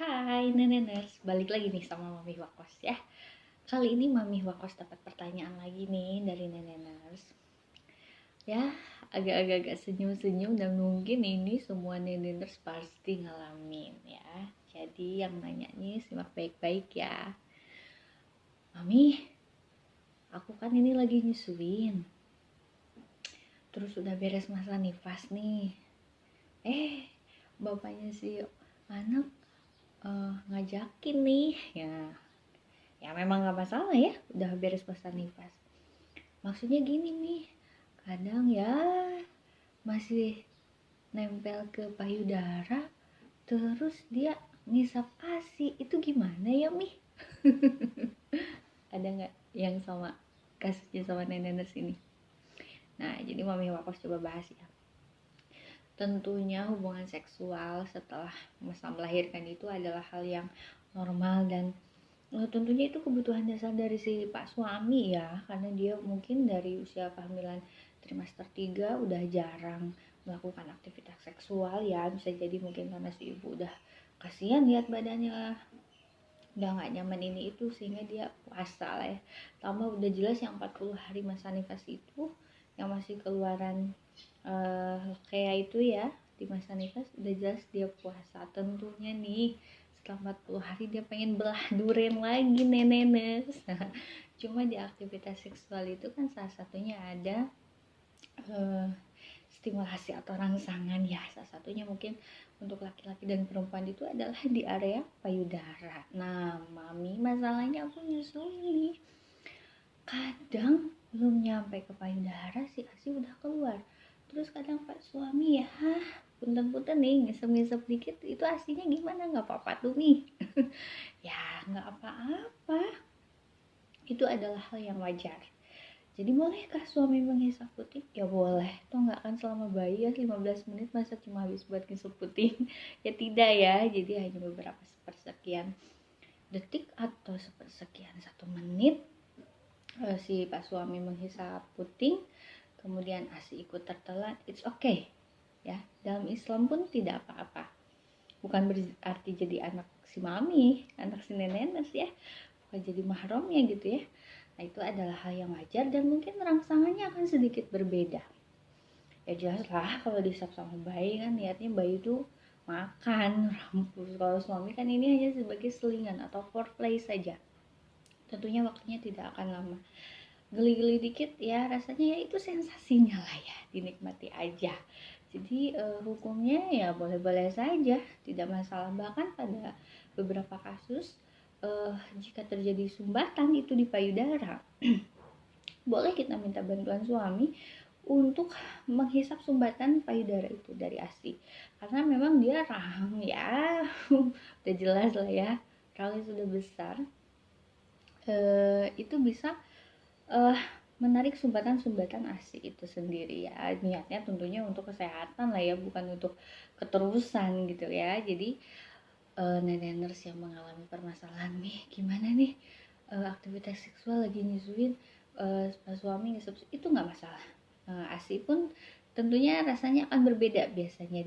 Hai Neneners, balik lagi nih sama Mami Wakos ya. Kali ini Mami Wakos dapat pertanyaan lagi nih dari Neneners. Ya, agak-agak senyum-senyum dan mungkin ini semua Neneners pasti ngalamin ya. Jadi yang nanya nih simak baik-baik ya. Mami, aku kan ini lagi nyusuin. Terus udah beres masa nifas nih. Bapaknya si anak ngajakin nih ya memang nggak masalah ya udah beres masa nifas. Maksudnya gini nih, kadang ya masih nempel ke payudara terus dia ngisap ASI, itu gimana ya Mi? Ada nggak yang sama kasusnya sama nenek sini? Nah, jadi Mami Wakos coba bahas ya. Tentunya hubungan seksual setelah masa melahirkan itu adalah hal yang normal dan tentunya itu kebutuhan dasar dari si Pak suami ya, karena dia mungkin dari usia kehamilan trimester 3 udah jarang melakukan aktivitas seksual ya, bisa jadi mungkin karena si ibu udah kasihan lihat badannya udah gak nyaman ini itu sehingga dia puasa lah ya. Tambah udah jelas yang 40 hari masa nifas itu yang masih keluaran kayak itu ya di masa nifas, udah jelas dia puasa. Tentunya nih setelah 40 hari dia pengen belah duren lagi nenek. Cuma di aktivitas seksual itu kan salah satunya ada stimulasi atau rangsangan ya, salah satunya mungkin untuk laki-laki dan perempuan itu adalah di area payudara. Nah Mami, masalahnya aku nyusul nih, kadang belum nyampe ke payudara si ASI udah keluar. Terus kadang Pak suami ya punten-punten nih ngisep-ngisep dikit, itu ASInya gimana, nggak apa-apa tuh nih? Ya nggak apa-apa, itu adalah hal yang wajar. Jadi bolehkah suami menghisap puting? Ya boleh, toh nggak akan selama bayi ya 15 menit, masa cuma habis buat ngisap puting? Ya tidak ya, jadi hanya beberapa sepersekian detik atau sepersekian 1 menit si Pak suami menghisap puting, kemudian ASI ikut tertelan, it's okay ya. Dalam Islam pun tidak apa-apa, bukan berarti jadi anak si mami, anak si nenek ya, bukan jadi mahramnya gitu ya. Nah itu adalah hal yang wajar dan mungkin rangsangannya akan sedikit berbeda. Ya jelas lah kalau disap sama bayi kan niatnya bayi itu makan, rampus. Kalau suami kan ini hanya sebagai selingan atau foreplay saja. Tentunya waktunya tidak akan lama. Geli-geli dikit ya rasanya ya itu sensasinya lah ya, dinikmati aja. Jadi hukumnya ya boleh-boleh saja, tidak masalah. Bahkan pada beberapa kasus jika terjadi sumbatan itu di payudara boleh kita minta bantuan suami untuk menghisap sumbatan payudara itu dari ASI, karena memang dia rahang ya. Udah jelas lah ya, kalau sudah besar itu bisa menarik sumbatan-sumbatan ASI itu sendiri ya. Niatnya tentunya untuk kesehatan lah ya, bukan untuk keterusan gitu ya. Jadi neneners yang mengalami permasalahan nih, gimana nih aktivitas seksual lagi nyusuin pas suami ngisep, itu nggak masalah. ASI pun tentunya rasanya akan berbeda biasanya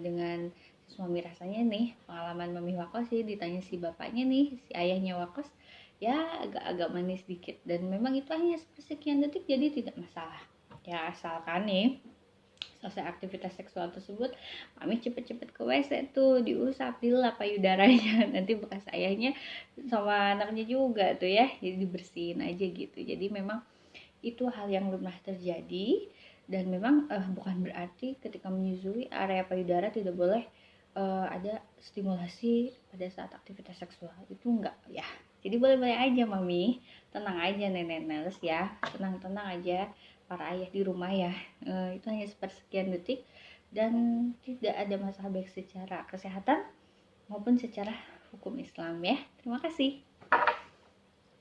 dengan si suami. Rasanya nih pengalaman Mami Wakos sih, ditanya si bapaknya nih, si ayahnya Wakos, ya agak-agak manis dikit dan memang itu hanya sekian detik, jadi tidak masalah ya, asalkan nih selesai aktivitas seksual tersebut Mami cepet-cepet ke WC tuh, diusap, dilap payudaranya. Nanti bekas ayahnya sama anaknya juga tuh ya, jadi dibersihin aja gitu. Jadi memang itu hal yang lumrah terjadi dan memang bukan berarti ketika menyusui area payudara tidak boleh ada stimulasi pada saat aktivitas seksual, itu enggak ya. Jadi boleh-boleh aja Mami, tenang aja nenek ya, tenang-tenang aja para ayah di rumah ya. Itu hanya sepersekian detik dan tidak ada masalah baik secara kesehatan maupun secara hukum Islam ya. Terima kasih.